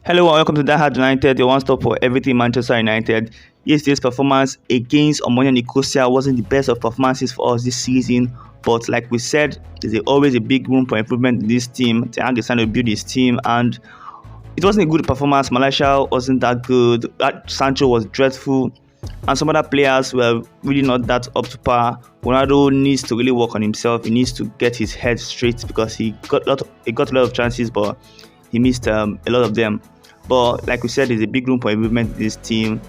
Hello and welcome to HAG'S United, your one stop for everything Manchester United. Yesterday's performance against Omonia Nicosia wasn't the best of performances for us this season, but like we said, there's always a big room for improvement in this team. Ten Hag is trying to build his team, and it wasn't a good performance. Malaysia wasn't that good. Sancho was dreadful, and some other players were really not that up to par. Ronaldo needs to really work on himself. He needs to get his head straight because he got a lot of chances, but he missed a lot of them. But like we said, there's a big room for improvement in this team.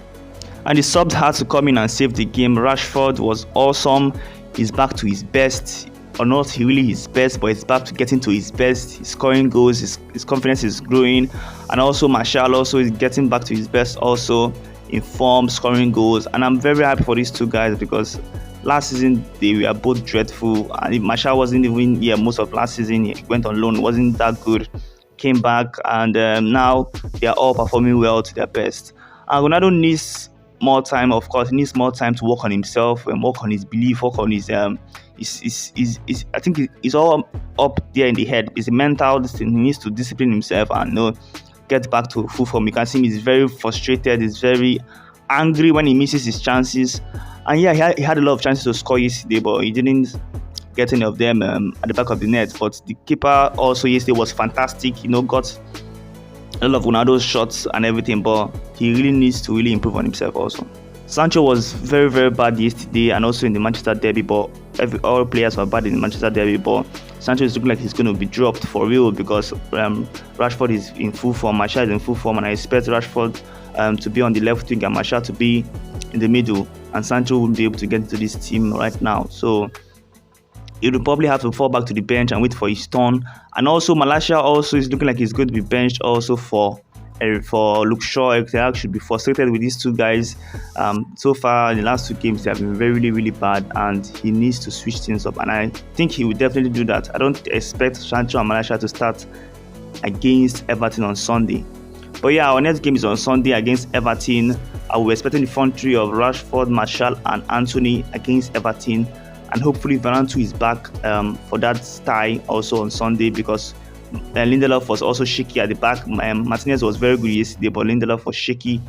And the subs had to come in and save the game. Rashford was awesome. He's back to his best. Or not really his best, but he's back to getting to his best. He's scoring goals. His confidence is growing. And also Martial also is getting back to his best also in form, scoring goals. And I'm very happy for these two guys because last season they were both dreadful. And Martial wasn't even here most of last season. He went on loan. Wasn't that good. Came back, and now they are all performing well to their best. And Ronaldo needs more time, of course. He needs more time to work on himself and work on his belief, work on his I think it's all up there in the head. It's a mental thing. He needs to discipline himself and get back to full form. You can see him, he's very frustrated, he's very angry when he misses his chances. And yeah, he had a lot of chances to score yesterday, but he didn't get any of them at the back of the net. But the keeper also yesterday was fantastic. Got a lot of Ronaldo's shots and everything, but he really needs to really improve on himself also. Sancho was very, very bad yesterday and also in the Manchester derby, but all players were bad in the Manchester derby, but Sancho is looking like he's going to be dropped for real because Rashford is in full form, Martial is in full form, and I expect Rashford to be on the left wing and Martial to be in the middle, and Sancho will be able to get into this team right now. So he will probably have to fall back to the bench and wait for his turn. And also Malaysia also is looking like he's going to be benched also for Luke Shaw. Erik Ten Hag should be frustrated with these two guys. So far in the last two games they have been really, really bad, and he needs to switch things up, and I think he will definitely do that. I don't expect Sancho and Malaysia to start against Everton on Sunday. But yeah, our next game is on Sunday against Everton. I will be expecting the front three of Rashford, Martial and Anthony against Everton. And hopefully Varane too is back for that tie also on Sunday, because Lindelof was also shaky at the back. Martinez was very good yesterday, but Lindelof was shaky.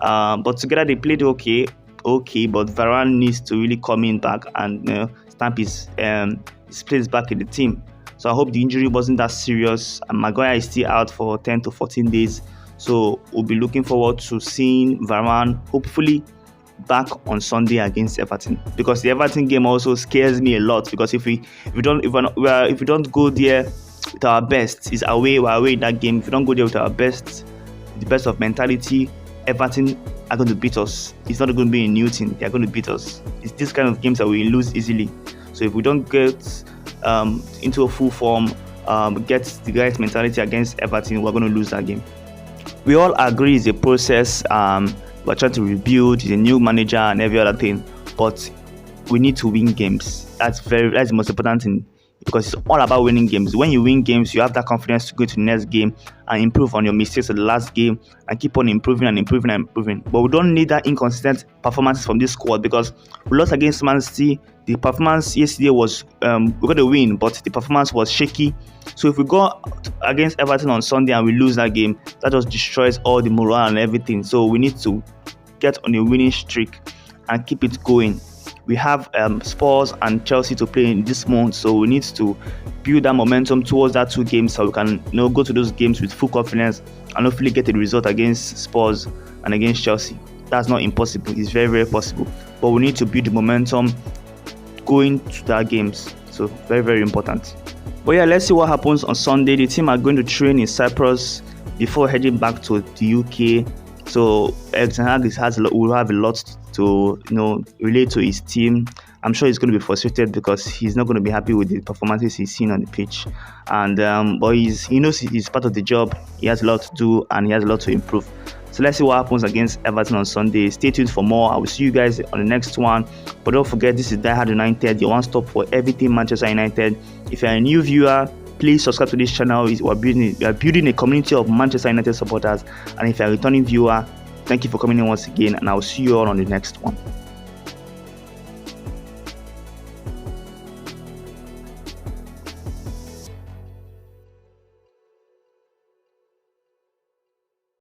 But together they played okay. But Varane needs to really come in back and stamp his place back in the team. So I hope the injury wasn't that serious. And Maguire is still out for 10 to 14 days. So we'll be looking forward to seeing Varane hopefully back on Sunday against Everton, because the Everton game also scares me a lot, because if we don't go there with our best, it's away, we're away in that game. If we don't go there with our best, the best of mentality, Everton are going to beat us. It's not going to be in Newton, they're going to beat us. It's this kind of games that we lose easily. So if we don't get into a full form, get the right mentality against Everton, we're going to lose that game. We all agree it's a process. We're trying to rebuild, he's a new manager and every other thing, but we need to win games. That's the most important thing, because it's all about winning games. When you win games, you have that confidence to go to the next game and improve on your mistakes of the last game and keep on improving and improving and improving. But we don't need that inconsistent performances from this squad, because we lost against Man City. The performance yesterday was we got a win, but the performance was shaky. So if we go against Everton on Sunday and we lose that game, that just destroys all the morale and everything. So we need to get on a winning streak and keep it going. We have Spurs and Chelsea to play in this month, so we need to build that momentum towards that two games so we can go to those games with full confidence and hopefully get a result against Spurs and against Chelsea. That's not impossible, it's very, very possible, but we need to build the momentum going to that games. So very, very important. But yeah, let's see what happens on Sunday. The team are going to train in Cyprus before heading back to the UK. So Erik Ten Hag will have a lot to relate to his team. I'm sure he's going to be frustrated because he's not going to be happy with the performances he's seen on the pitch. And but he knows he's part of the job. He has a lot to do and he has a lot to improve. So let's see what happens against Everton on Sunday. Stay tuned for more. I will see you guys on the next one. But don't forget, this is HAG'S United, your one stop for everything Manchester United. If you're a new viewer, please subscribe to this channel. We are building a community of Manchester United supporters. And if you're a returning viewer, thank you for coming in once again, and I'll see you all on the next one.